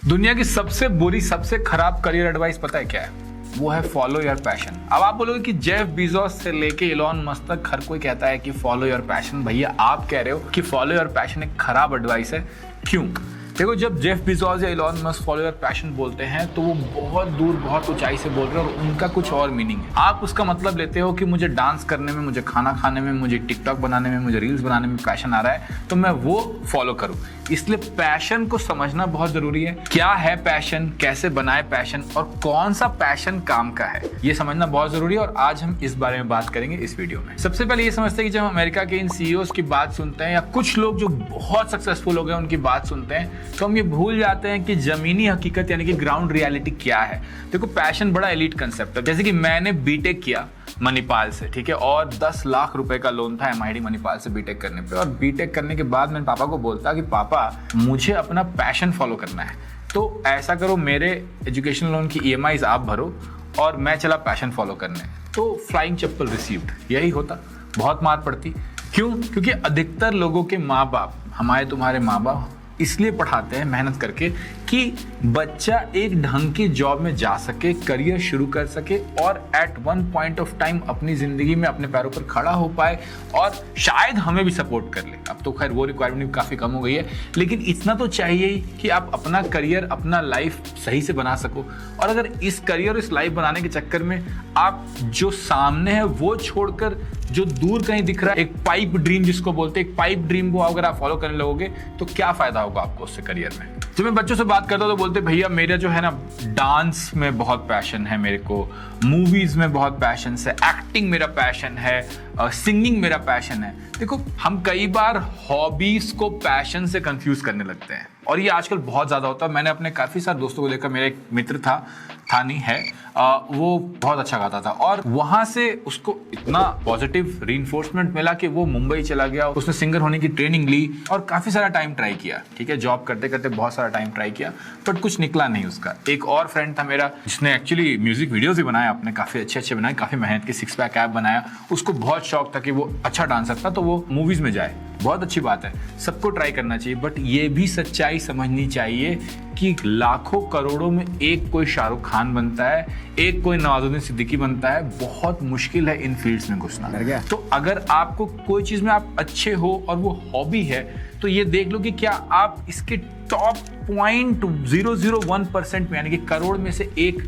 दुनिया की सबसे बुरी, सबसे खराब करियर एडवाइस पता है क्या है? वो है फॉलो योर पैशन। अब आप बोलोगे कि जेफ बीजोस से लेके इलॉन मस्क तक हर कोई कहता है कि फॉलो योर पैशन। भैया आप कह रहे हो कि फॉलो योर पैशन एक खराब एडवाइस है, क्यों? देखो, जब जेफ बीजोस या Elon Musk follow your passion बोलते हैं तो वो बहुत दूर, बहुत ऊंचाई से बोल रहे हैं और उनका कुछ और मीनिंग है। आप उसका मतलब लेते हो कि मुझे डांस करने में, मुझे खाना खाने में, मुझे टिकटॉक बनाने में, मुझे रील्स बनाने में पैशन आ रहा है तो मैं वो फॉलो करूं। इसलिए पैशन को समझना बहुत जरूरी है। क्या है पैशन, कैसे बनाए पैशन और कौन सा पैशन काम का है, ये समझना बहुत जरूरी है। और आज हम इस बारे में बात करेंगे इस वीडियो में। सबसे पहले ये समझते हैं कि जब अमेरिका के इन सीईओज की बात सुनते हैं या कुछ लोग जो बहुत सक्सेसफुल हो गए उनकी बात सुनते हैं तो हम ये भूल जाते हैं कि जमीनी हकीकत यानी कि ग्राउंड रियलिटी क्या है। देखो, पैशन बड़ा एलीट कंसेप्ट है। जैसे कि मैंने बीटेक किया मणिपाल से, ठीक है, और 10 लाख रुपए का लोन था एमआईटी मणिपाल से बीटेक करने पे। और बीटेक करने के बाद मैंने पापा को बोलता कि पापा मुझे अपना पैशन फॉलो करना है, तो ऐसा करो मेरे एजुकेशन लोन की ईएमआईज आप भरो और मैं चला पैशन फॉलो करने। तो फ्लाइंग चप्पल रिसीव्ड, यही होता। बहुत मार पड़ती। क्यों? क्योंकि अधिकतर लोगों के माँ बाप, हमारे तुम्हारे माँ बाप इसलिए पढ़ाते हैं मेहनत करके कि बच्चा एक ढंग की जॉब में जा सके, करियर शुरू कर सके और at one point of time अपनी जिंदगी में अपने पैरों पर खड़ा हो पाए और शायद हमें भी सपोर्ट कर ले। अब तो खैर वो रिक्वायरमेंट भी काफ़ी कम हो गई है, लेकिन इतना तो चाहिए ही कि आप अपना करियर, अपना लाइफ सही से बना सको। और अगर इस करियर, इस लाइफ बनाने के चक्कर में आप जो सामने है वो छोड़कर जो दूर कहीं दिख रहा है, एक पाइप ड्रीम जिसको बोलते हैं, एक पाइप ड्रीम को अगर आप फॉलो करने लगोगे तो क्या फायदा होगा आपको उससे करियर में। जब मैं बच्चों से बात करता हूँ तो बोलते भैया मेरा जो है ना डांस में बहुत पैशन है, मेरे को मूवीज में बहुत पैशन है, एक्टिंग मेरा पैशन है, सिंगिंग मेरा पैशन है। देखो, हम कई बार हॉबीज को पैशन से कंफ्यूज करने लगते हैं और ये आजकल बहुत ज्यादा होता है। मैंने अपने काफी सारे दोस्तों को देखा। मेरा एक मित्र था, नहीं है, वो बहुत अच्छा गाता था और वहां से उसको इतना पॉजिटिव रीइंफोर्समेंट मिला कि वो मुंबई चला गया। उसने सिंगर होने की ट्रेनिंग ली और काफी सारा टाइम ट्राई किया, ठीक है, जॉब करते करते बहुत सारा टाइम ट्राई किया, बट कुछ निकला नहीं उसका। एक और फ्रेंड था मेरा जिसने एक्चुअली म्यूजिक वीडियोस भी बनाया, अपने काफी अच्छे बनाए, काफी मेहनत की, 6 पैक ऐप बनाया। उसको बहुत शौक था कि वो अच्छा डांसर था तो वो मूवीज में जाए। बहुत अच्छी बात है, सबको ट्राई करना चाहिए, बट ये भी सच्चाई समझनी चाहिए कि लाखों करोड़ों में एक कोई शाहरुख खान बनता है, एक कोई नवाजुद्दीन सिद्दीकी बनता है। बहुत मुश्किल है इन फील्ड्स में घुसना। तो अगर आपको कोई चीज में आप अच्छे हो और वो हॉबी है तो ये देख लो कि क्या आप इसके टॉप 0.001% में यानी कि करोड़ में से एक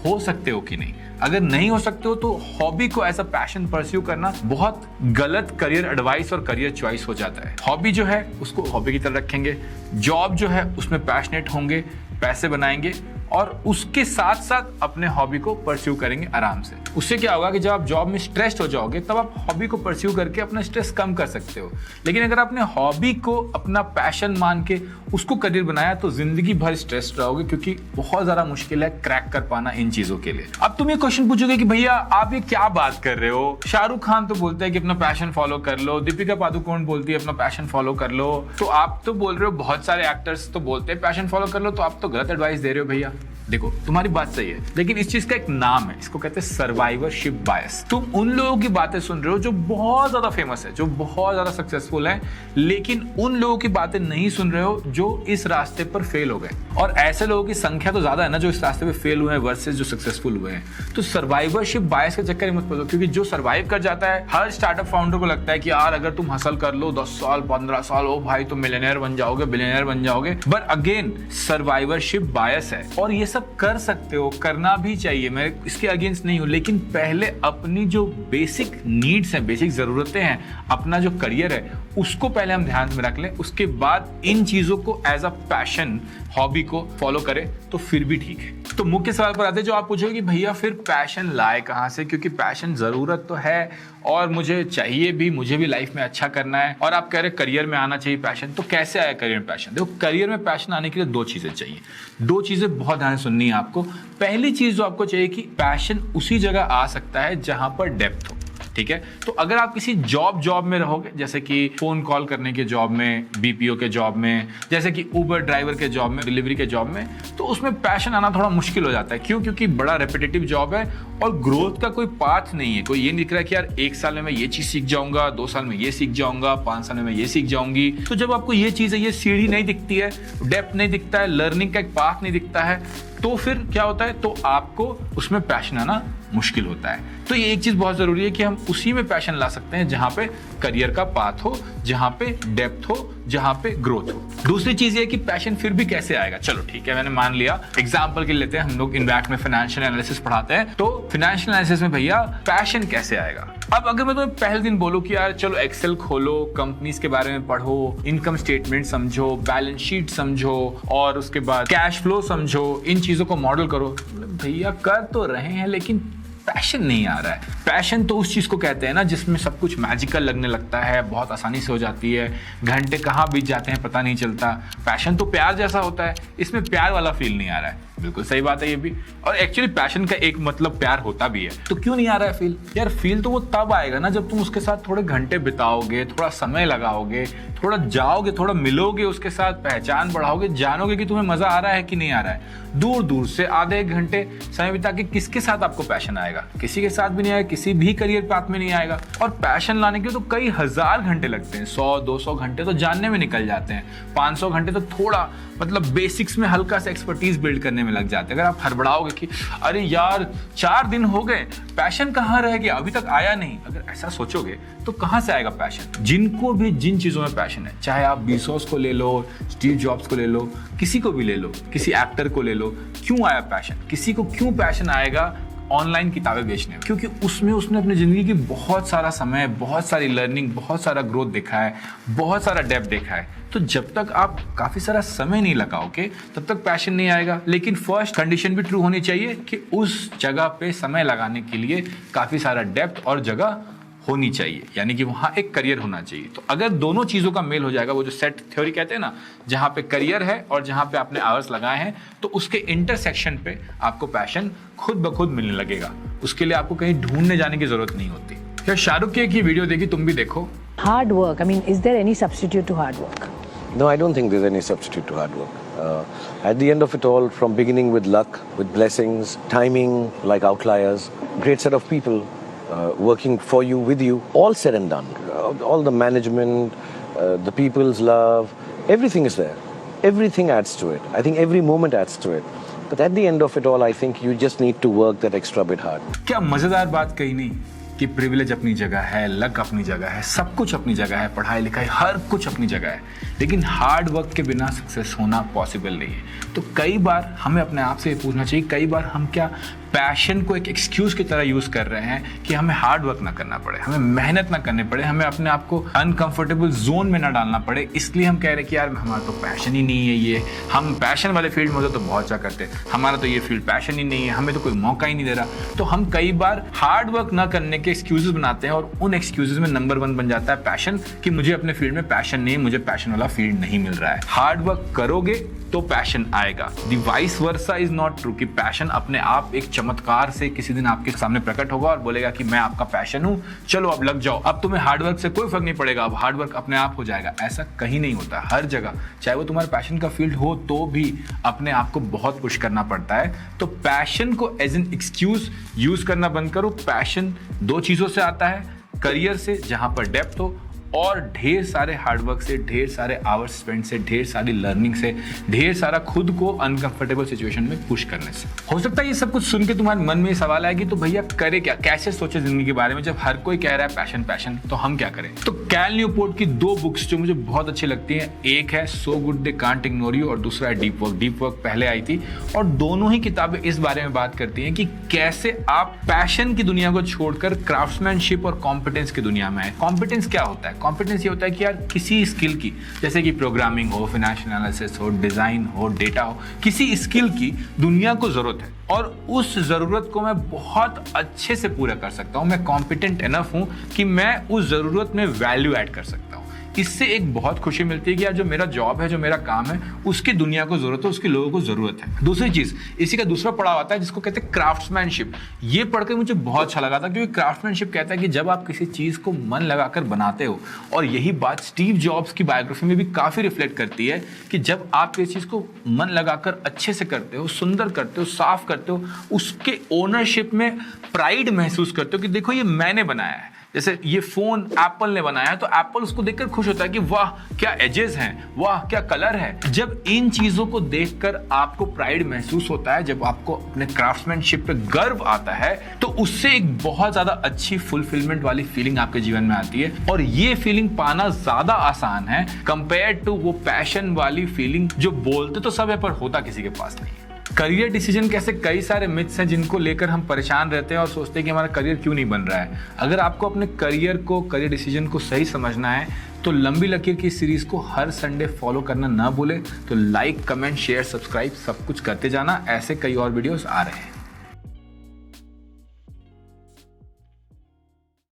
हो सकते हो कि नहीं। अगर नहीं हो सकते हो तो हॉबी को एज अ पैशन परस्यू करना बहुत गलत करियर एडवाइस और करियर चॉइस हो जाता है। हॉबी जो है उसको हॉबी की तरह रखेंगे, जॉब जो है उसमें पैशनेट होंगे, पैसे बनाएंगे और उसके साथ साथ अपने हॉबी को परस्यू करेंगे आराम से। उससे क्या होगा कि जब आप जॉब में स्ट्रेस्ड हो जाओगे तब आप हॉबी को परस्यू करके अपना स्ट्रेस कम कर सकते हो। लेकिन अगर आपने हॉबी को अपना पैशन मान के उसको करियर बनाया तो जिंदगी भर स्ट्रेस्ड रहोगे, क्योंकि बहुत ज्यादा मुश्किल है क्रैक कर पाना इन चीजों के लिए। अब तुम ये क्वेश्चन पूछोगे कि भैया आप ये क्या बात कर रहे हो, शाहरुख खान तो बोलता है कि अपना पैशन फॉलो कर लो, दीपिका पादुकोण बोलती है अपना पैशन फॉलो कर लो, तो आप तो बोल रहे हो, बहुत सारे एक्टर्स तो बोलते हैं पैशन फॉलो कर लो, तो आप तो गलत एडवाइस दे रहे हो। भैया देखो, तुम्हारी बात सही है, लेकिन इस चीज का एक नाम है, इसको कहते हैं सर्वाइवरशिप बायस। तुम उन लोगों की बातें सुन रहे हो जो बहुत ज्यादा फेमस है, जो बहुत ज्यादा सक्सेसफुल है, लेकिन उन लोगों की बातें नहीं सुन रहे हो जो इस रास्ते पर फेल हो गए। और ऐसे लोगों की संख्या तो ज्यादा है ना जो इस रास्ते पे फेल हुए हैं वर्सेस जो सक्सेसफुल हुए हैं। तो सर्वाइवरशिप बायस के चक्कर में मत पड़ो, क्योंकि जो सर्वाइव कर जाता है, हर स्टार्टअप फाउंडर को लगता है कि यार अगर तुम हासिल कर लो 10 साल 15 साल, ओ भाई तुम मिलियनेयर बन जाओगे, बिलियनेयर बन जाओगे। बट अगेन सर्वाइवरशिप बायस है और ये सब कर सकते हो, करना भी चाहिए, मैं इसके अगेंस्ट नहीं हूं, लेकिन पहले अपनी जो बेसिक नीड्स हैं, बेसिक जरूरतें हैं, अपना जो करियर है उसको पहले हम ध्यान में रख लें, उसके बाद इन चीजों को एज अ पैशन, हॉबी को फॉलो करें तो फिर भी ठीक है। तो मुख्य सवाल पर आते हैं जो आप पूछोगे कि भैया फिर पैशन लाए कहां से, क्योंकि पैशन जरूरत तो है और मुझे चाहिए भी, मुझे भी लाइफ में अच्छा करना है और आप कह रहे करियर में आना चाहिए पैशन। तो कैसे आया करियर में पैशन? देखो, करियर में पैशन आने के लिए 2 चीजें चाहिए। 2 चीजें बहुत ध्यान से सुननी है आपको। पहली चीज जो आपको चाहिए कि पैशन उसी जगह आ सकता है जहां पर डेप्थ हो। ठीक है। तो अगर आप किसी जॉब में रहोगे, जैसे कि फोन कॉल करने के जॉब में, बीपीओ के जॉब में, जैसे कि उबर ड्राइवर के जॉब में, डिलीवरी के जॉब में, तो उसमें पैशन आना थोड़ा मुश्किल हो जाता है। क्यों? क्योंकि बड़ा रेपिटेटिव जॉब है और ग्रोथ का कोई पाथ नहीं है। कोई ये नहीं दिख रहा है कि यार 1 साल में मैं ये चीज सीख जाऊंगा, 2 साल में ये सीख जाऊंगा, 5 साल में मैं ये सीख जाऊंगी। तो जब आपको ये चीज है, ये सीढ़ी नहीं दिखती है, डेप्थ नहीं दिखता है, लर्निंग का एक पाथ नहीं दिखता है, तो फिर क्या होता है? तो आपको उसमें पैशन आना मुश्किल होता है। तो ये एक चीज बहुत जरूरी है कि हम उसी में पैशन ला सकते हैं जहां पे करियर का पाथ हो, जहां पे डेप्थ हो, जहां पे ग्रोथ हो। दूसरी चीज ये कि पैशन फिर भी कैसे आएगा। चलो ठीक है, मैंने मान लिया, एग्जांपल के लिए लेते हैं, हम लोग इनवैक्ट में फाइनेंशियल एनालिसिस पढ़ाते हैं, तो फाइनेंशियल एनालिसिस में भैया पैशन कैसे आएगा। अब अगर मैं तुम्हें पहले दिन बोलूं कि यार चलो एक्सेल खोलो, कंपनीज के बारे में पढ़ो, इनकम स्टेटमेंट समझो, बैलेंस शीट समझो और उसके बाद कैश फ्लो समझो, इन चीजों को मॉडल करो, भैया कर तो रहे हैं लेकिन पैशन नहीं आ रहा है। पैशन तो उस चीज को कहते हैं ना जिसमें सब कुछ मैजिकल लगने लगता है, बहुत आसानी से हो जाती है, घंटे कहाँ बीत जाते हैं पता नहीं चलता। पैशन तो प्यार जैसा होता है, इसमें प्यार वाला फील नहीं आ रहा है। बिल्कुल सही बात है ये भी। और एक्चुअली पैशन का एक मतलब प्यार होता भी है। तो क्यों नहीं आ रहा है फील? यार फील तो वो तब आएगा ना जब तुम उसके साथ थोड़े घंटे बिताओगे, थोड़ा समय लगाओगे, थोड़ा जाओगे, थोड़ा मिलोगे उसके साथ, पहचान बढ़ाओगे, जानोगे कि तुम्हें मजा आ रहा है कि नहीं आ रहा है। दूर दूर से आधे एक घंटे समय बिता के किसके साथ आपको पैशन आएगा? किसी के साथ भी नहीं आएगा, किसी भी करियर पाथ में नहीं आएगा। और पैशन लाने के तो कई हजार घंटे लगते हैं, 100-200 घंटे तो जानने में निकल जाते हैं, 500 घंटे तो थोड़ा मतलब बेसिक्स में हल्का सा एक्सपर्टीज बिल्ड करने में लग जाते हैं। अगर आप हड़बड़ाओगे कि अरे यार 4 दिन हो गए, पैशन कहाँ रह गया, अभी तक आया नहीं, अगर ऐसा सोचोगे तो कहाँ से आएगा पैशन? जिनको भी जिन चीजों में पैशन है, चाहे आप बीसोस को ले लो, स्टीव जॉब्स को ले लो, किसी को भी ले लो, किसी एक्टर को ले लो, क्यों आया पैशन? किसी को क्यों पैशन आएगा ऑनलाइन किताबें बेचने में? क्योंकि उसमें उसने अपनी जिंदगी की बहुत सारा समय, बहुत सारी लर्निंग, बहुत सारा ग्रोथ देखा है, बहुत सारा डेप्थ देखा है। तो जब तक आप काफी सारा समय नहीं लगाओगे तब तक पैशन नहीं आएगा। लेकिन फर्स्ट कंडीशन भी ट्रू होनी चाहिए कि उस जगह पे समय लगाने के लिए काफी सारा डेप्थ और जगह होनी चाहिए, यानी कि वहां एक करियर होना चाहिए। तो अगर दोनों चीजों का मेल हो जाएगा, वो जो सेट थ्योरी कहते हैं ना, जहां पे करियर है और जहां पे आपने आवर्स लगाए हैं, तो उसके इंटरसेक्शन पे आपको पैशन खुद ब खुद मिलने लगेगा। उसके लिए आपको कहीं ढूंढने जाने की जरूरत नहीं होती। क्या शाहरुख की एक ही वीडियो देखी, तुम भी देखो। Hard work, I mean, is there any substitute to hard work? No, I don't think there's any substitute to hard work. At the end of it all, from beginning with luck, with blessings, timing like outliers, great set of people working for you, with you, all said and done. All the management, the people's love, everything is there. Everything adds to it. I think every moment adds to it. But at the end of it all, I think you just need to work that extra bit hard. क्या मजेदार बात कही नहीं कि privilege अपनी जगह है, luck अपनी जगह है, सब कुछ अपनी जगह है, पढ़ाई लिखाई हर कुछ अपनी जगह है, लेकिन हार्ड वर्क के बिना सक्सेस होना पॉसिबल नहीं है। तो कई बार हमें अपने आप से ये पूछना चाहिए, कई बार हम क्या पैशन को एक एक्सक्यूज की तरह यूज कर रहे हैं कि हमें हार्ड वर्क ना करना पड़े, हमें मेहनत ना करनी पड़े, हमें अपने आप को अनकंफर्टेबल जोन में ना डालना पड़े, इसलिए हम कह रहे हैं कि यार हमारा तो पैशन ही नहीं है, ये हम पैशन वाले फील्ड में होते तो बहुत अच्छा करते, हमारा तो ये फील्ड पैशन ही नहीं है, हमें तो कोई मौका ही नहीं दे रहा। तो हम कई बार हार्ड वर्क ना करने के एक्सक्यूजेस बनाते हैं और उन एक्सक्यूजेस में नंबर 1 बन जाता है पैशन, कि मुझे अपने फील्ड में पैशन नहीं है, मुझे पैशन वाला फील्ड नहीं मिल रहा है। हार्ड वर्क करोगे तो पैशन आएगा। The vice versa is not true कि पैशन अपने आप एक चमत्कार से किसी दिन आपके सामने प्रकट होगा और बोलेगा कि मैं आपका पैशन हूं, चलो अब लग जाओ, अब तुम्हें हार्ड वर्क से कोई फर्क नहीं पड़ेगा, अब हार्ड वर्क अपने आप हो जाएगा। ऐसा कहीं नहीं होता। हर जगह, चाहे वो तुम्हारे पैशन का फील्ड हो तो भी अपने आप को बहुत पुश करना पड़ता है। तो पैशन को एज एन एक्सक्यूज यूज करना बंद करो। पैशन 2 चीजों से आता है, करियर से जहां पर डेप्थ हो, और ढेर सारे हार्डवर्क से, ढेर सारे आवर्स स्पेंड से, ढेर सारी लर्निंग से, ढेर सारा खुद को अनकंफर्टेबल सिचुएशन में पुश करने से। हो सकता है ये सब कुछ सुन के तुम्हारे मन में ये सवाल आए कि तो भैया करे क्या, कैसे सोचे जिंदगी के बारे में जब हर कोई कह रहा है पैशन पैशन, तो हम क्या करें? तो कैल न्यूपोर्ट की 2 बुक्स जो मुझे बहुत अच्छी लगती हैं, एक है so good they can't ignore you और दूसरा है डीप वर्क। डीप वर्क पहले आई थी और दोनों ही किताबें इस बारे में बात करती हैं कि कैसे आप पैशन की दुनिया को छोड़कर क्राफ्ट्समैनशिप और कॉम्पिटेंस की दुनिया में आए। कॉम्पिटेंस क्या होता है? कॉम्पिटेंस ये होता है कि यार किसी स्किल की, जैसे कि प्रोग्रामिंग हो, फाइनेंशियल एनालिसिस हो, डिजाइन हो, डेटा हो, किसी स्किल की दुनिया को जरूरत है और उस जरूरत को मैं बहुत अच्छे से पूरा कर सकता हूं। मैं कॉम्पिटेंट इनफ हूं कि मैं उस जरूरत में वैल्यू ऐड कर सकता हूं। इससे एक बहुत खुशी मिलती है कि यार जो मेरा जॉब है, जो मेरा काम है, उसकी दुनिया को जरूरत है, उसके लोगों को जरूरत है। दूसरी चीज, इसी का दूसरा पड़ाव आता है जिसको कहते हैं क्राफ्ट्समैनशिप। ये पढ़कर मुझे बहुत अच्छा लगा था, क्योंकि क्राफ्ट्समैनशिप कहता है कि जब आप किसी चीज को मन लगाकर बनाते हो, और यही बात स्टीव जॉब्स की बायोग्राफी में भी काफी रिफ्लेक्ट करती है कि जब आप किसी चीज को मन लगाकर अच्छे से करते हो, सुंदर करते हो, साफ करते हो, उसके ओनरशिप में प्राइड महसूस करते हो कि देखो ये मैंने बनाया है। जैसे ये फोन एप्पल ने बनाया, तो एप्पल उसको देखकर खुश होता है कि वाह क्या एजेस हैं, वाह क्या कलर है। जब इन चीजों को देखकर आपको प्राइड महसूस होता है, जब आपको अपने क्राफ्ट्समैनशिप पे गर्व आता है, तो उससे एक बहुत ज्यादा अच्छी फुलफिलमेंट वाली फीलिंग आपके जीवन में आती है। और ये फीलिंग पाना ज्यादा आसान है कंपेयर टू वो पैशन वाली फीलिंग जो बोलते तो सब है पर होता किसी के पास नहीं। करियर डिसीजन कैसे कई सारे मिथ्स हैं जिनको लेकर हम परेशान रहते हैं और सोचते हैं कि हमारा करियर क्यों नहीं बन रहा है। अगर आपको अपने करियर डिसीजन को सही समझना है तो लंबी लकीर की सीरीज को हर संडे फॉलो करना ना भूले। तो लाइक, कमेंट, शेयर, सब्सक्राइब सब कुछ करते जाना, ऐसे कई और वीडियोस आ रहे हैं।